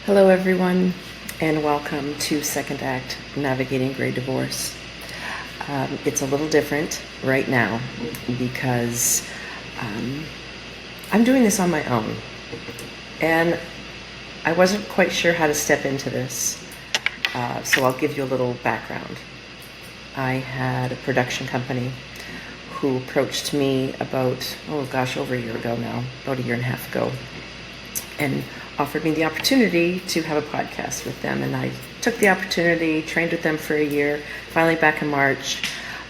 Hello, everyone, and welcome to Second Act Navigating Grey Divorce. It's a little different right now because I'm doing this on my own, and I wasn't quite sure how to step into this, so I'll give you a little background. I had a production company who approached me about, over a year ago now, about a year and a half ago, and offered me the opportunity to have a podcast with them. And I took the opportunity, trained with them for a year. Finally, back in March,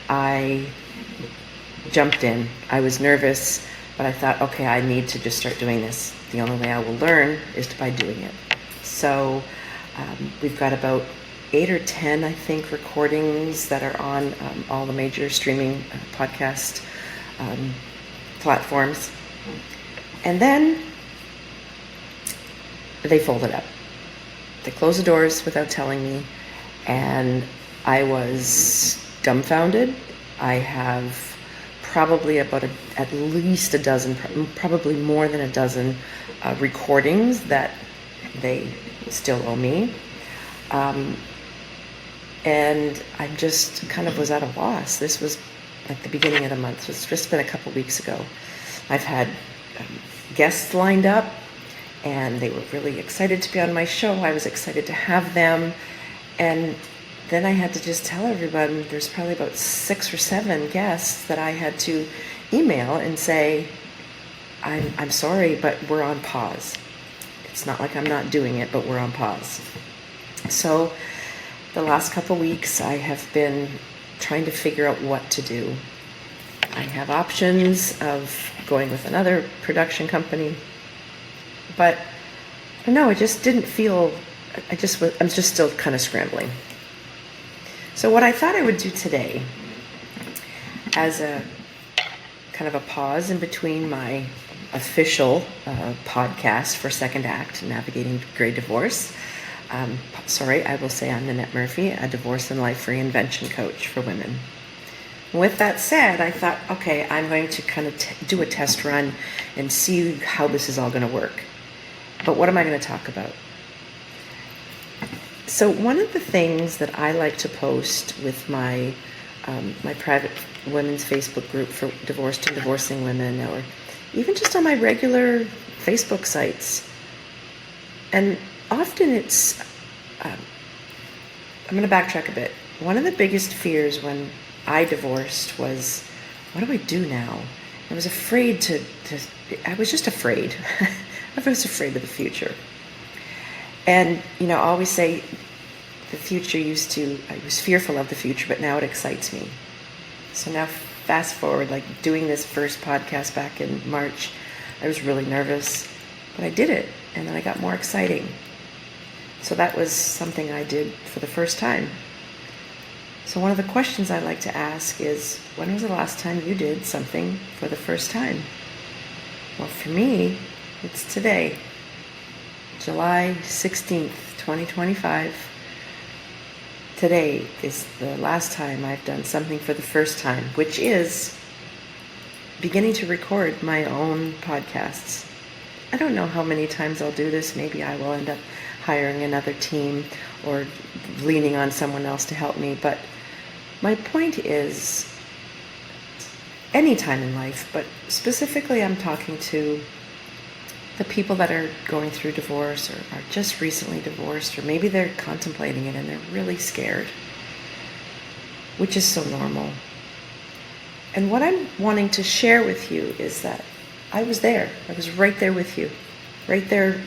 I jumped in. I was nervous, but I thought, okay, I need to just start doing this. The only way I will learn is by doing it. So we've got about 8 or 10, I think, recordings that are on all the major streaming podcast platforms. And then they folded up. They closed the doors without telling me, and I was dumbfounded. I have probably at least a dozen, probably more than a dozen recordings that they still owe me. And I just kind of was at a loss. This was like the beginning of the month. It's just been a couple weeks ago. I've had guests lined up, and they were really excited to be on my show. I was excited to have them. And then I had to just tell everybody, there's probably about 6 or 7 guests that I had to email and say, I'm sorry, but we're on pause. It's not like I'm not doing it, but we're on pause. So the last couple weeks, I have been trying to figure out what to do. I have options of going with another production company, but I don't know, it just didn't feel, I'm just still kind of scrambling. So what I thought I would do today, as a kind of a pause in between my official podcast for Second Act, Navigating Grey Divorce, I will say I'm Nanette Murphy, a divorce and life reinvention coach for women. With that said, I thought, okay, I'm going to kind of do a test run and see how this is all going to work. But what am I going to talk about? So one of the things that I like to post with my my private women's Facebook group for divorced and divorcing women, or even just on my regular Facebook sites, and often it's, I'm going to backtrack a bit. One of the biggest fears when I divorced was, what do I do now? I was afraid I was just afraid. I was afraid of the future. And, I always say the future I was fearful of the future, but now it excites me. So now fast forward, like doing this first podcast back in March, I was really nervous, but I did it, and then I got more exciting. So that was something I did for the first time. So one of the questions I like to ask is, when was the last time you did something for the first time? Well, for me, it's today, July 16th, 2025. Today is the last time I've done something for the first time, which is beginning to record my own podcasts. I don't know how many times I'll do this. Maybe I will end up hiring another team or leaning on someone else to help me. But my point is, any time in life, but specifically I'm talking to the people that are going through divorce or are just recently divorced, or maybe they're contemplating it and they're really scared, which is so normal. And what I'm wanting to share with you is that I was there. I was right there with you, right there,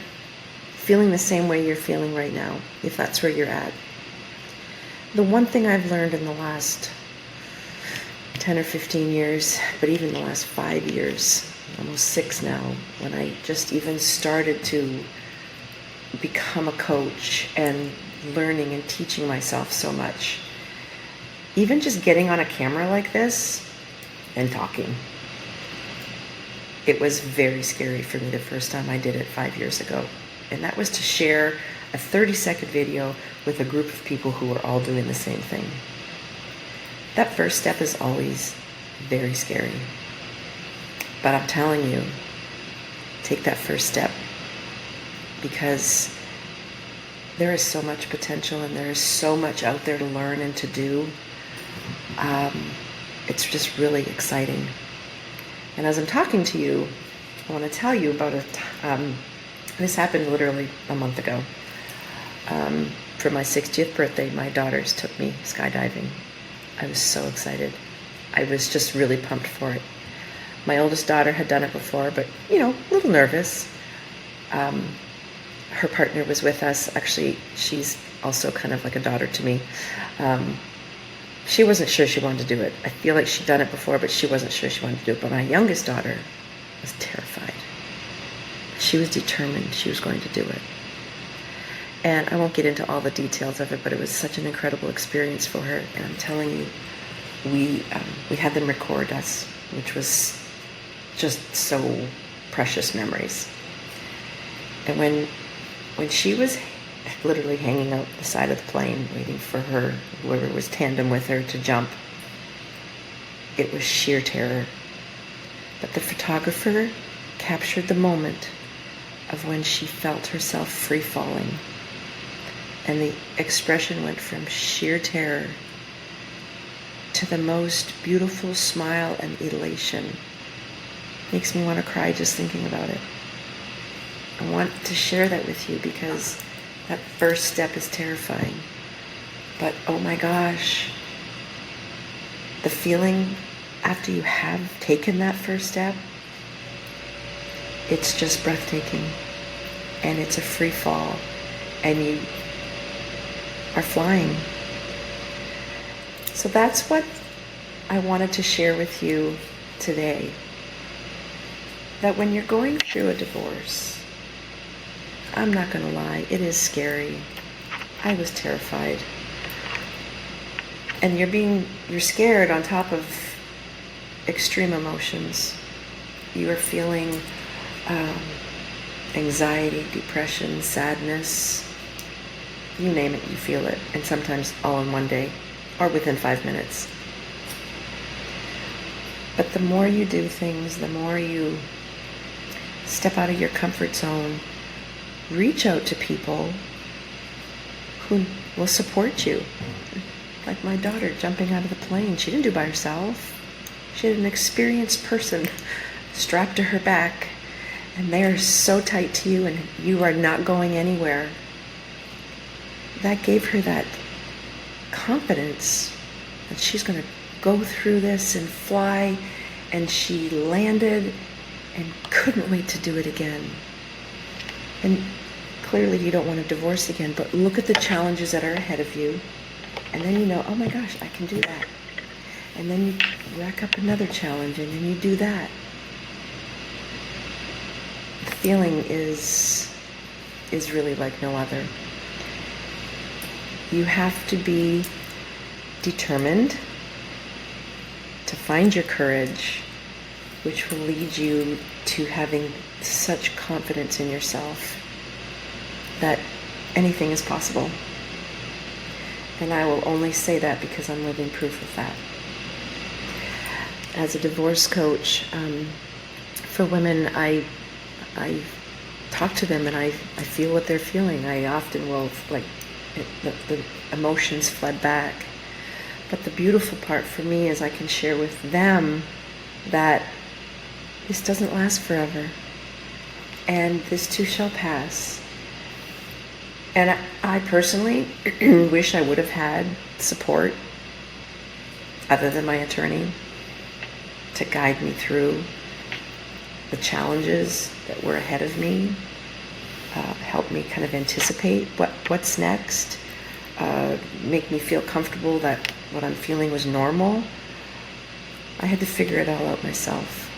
feeling the same way you're feeling right now, if that's where you're at. The one thing I've learned in the last 10 or 15 years, but even the last 5 years, almost 6 now, when I just even started to become a coach and learning and teaching myself so much, even just getting on a camera like this and talking, it was very scary for me the first time I did it 5 years ago. And that was to share a 30-second video with a group of people who are all doing the same thing. That first step is always very scary. But I'm telling you, take that first step, because there is so much potential and there is so much out there to learn and to do. It's just really exciting. And as I'm talking to you, I want to tell you about this happened literally a month ago. For my 60th birthday, my daughters took me skydiving. I was so excited. I was just really pumped for it. My oldest daughter had done it before, but, a little nervous. Her partner was with us. Actually, she's also kind of like a daughter to me. She wasn't sure she wanted to do it. I feel like she'd done it before, but she wasn't sure she wanted to do it. But my youngest daughter was terrified. She was determined she was going to do it. And I won't get into all the details of it, but it was such an incredible experience for her. And I'm telling you, we had them record us, which was just so precious memories. And when she was literally hanging out the side of the plane, waiting for her, whoever was tandem with her, to jump, it was sheer terror. But the photographer captured the moment of when she felt herself free falling. And the expression went from sheer terror to the most beautiful smile and elation. Makes me want to cry just thinking about it. I want to share that with you because that first step is terrifying. But oh my gosh, the feeling after you have taken that first step, it's just breathtaking. And it's a free fall. And you are flying. So that's what I wanted to share with you today. That when you're going through a divorce, I'm not going to lie, it is scary. I was terrified. And you're scared on top of extreme emotions. You are feeling anxiety, depression, sadness, you name it, you feel it, and sometimes all in one day or within 5 minutes. But the more you do things, the more you step out of your comfort zone, reach out to people who will support you. Like my daughter jumping out of the plane. She didn't do it by herself. She had an experienced person strapped to her back, and they are so tight to you and you are not going anywhere. That gave her that confidence that she's going to go through this and fly, and she landed and couldn't wait to do it again. And clearly you don't want to divorce again, but look at the challenges that are ahead of you, and then you know, oh my gosh, I can do that. And then you rack up another challenge, and then you do that. The feeling is really like no other. You have to be determined to find your courage, which will lead you to having such confidence in yourself that anything is possible. And I will only say that because I'm living proof of that. As a divorce coach for women, I talk to them and I feel what they're feeling. I often will, the emotions flood back. But the beautiful part for me is I can share with them that this doesn't last forever. And this too shall pass. And I personally wish I would have had support other than my attorney to guide me through the challenges that were ahead of me, help me kind of anticipate what's next, make me feel comfortable that what I'm feeling was normal. I had to figure it all out myself.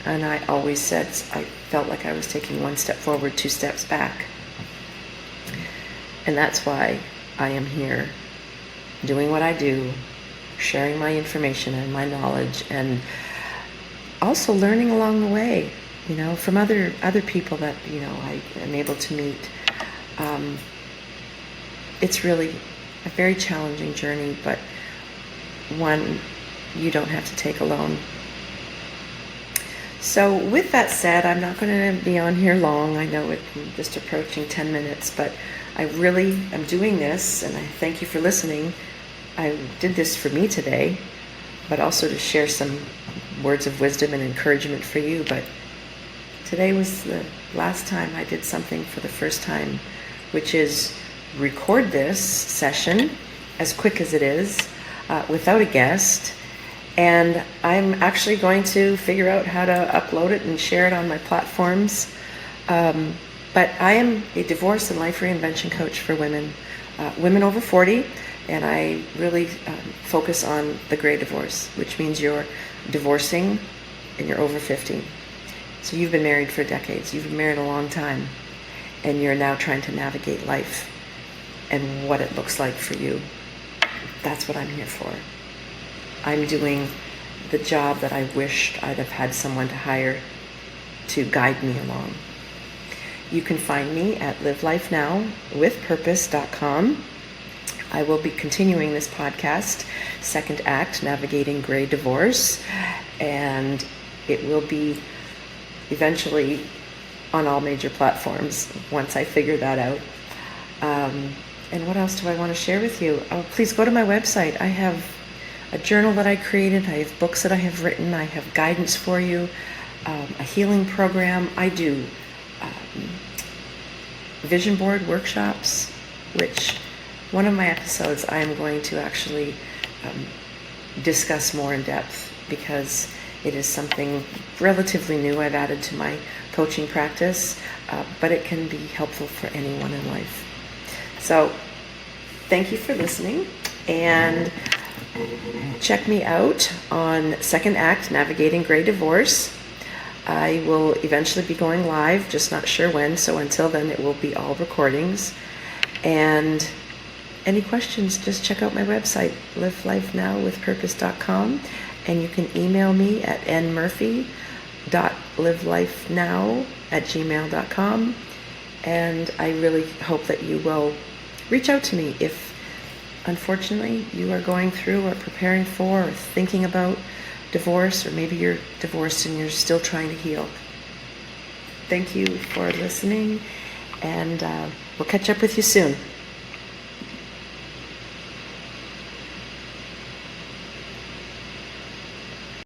And I always said I felt like I was taking one step forward, 2 steps back. And that's why I am here doing what I do, sharing my information and my knowledge, and also learning along the way, from other people that, I am able to meet. It's really a very challenging journey, but one you don't have to take alone. So with that said, I'm not going to be on here long. I know I'm just approaching 10 minutes, but I really am doing this, and I thank you for listening. I did this for me today, but also to share some words of wisdom and encouragement for you. But today was the last time I did something for the first time, which is record this session as quick as it is, without a guest. And I'm actually going to figure out how to upload it and share it on my platforms. But I am a divorce and life reinvention coach for women, women over 40, and I really focus on the gray divorce, which means you're divorcing and you're over 50. So you've been married for decades, you've been married a long time, and you're now trying to navigate life and what it looks like for you. That's what I'm here for. I'm doing the job that I wished I'd have had someone to hire to guide me along. You can find me at livelifenowwithpurpose.com. I will be continuing this podcast, Second Act, Navigating Gray Divorce, and it will be eventually on all major platforms once I figure that out. And what else do I want to share with you? Oh, please go to my website. I have a journal that I created. I have books that I have written. I have guidance for you, a healing program. I do vision board workshops, which one of my episodes I am going to actually discuss more in depth, because it is something relatively new I've added to my coaching practice, but it can be helpful for anyone in life. So thank you for listening, and check me out on Second Act, Navigating Gray Divorce. I will eventually be going live, just not sure when, so until then it will be all recordings. And any questions, just check out my website, livelifenowwithpurpose.com, and you can email me at nmurphy.livelifenow@gmail.com. And I really hope that you will reach out to me if, unfortunately, you are going through or preparing for or thinking about divorce, or maybe you're divorced and you're still trying to heal. Thank you for listening, and we'll catch up with you soon.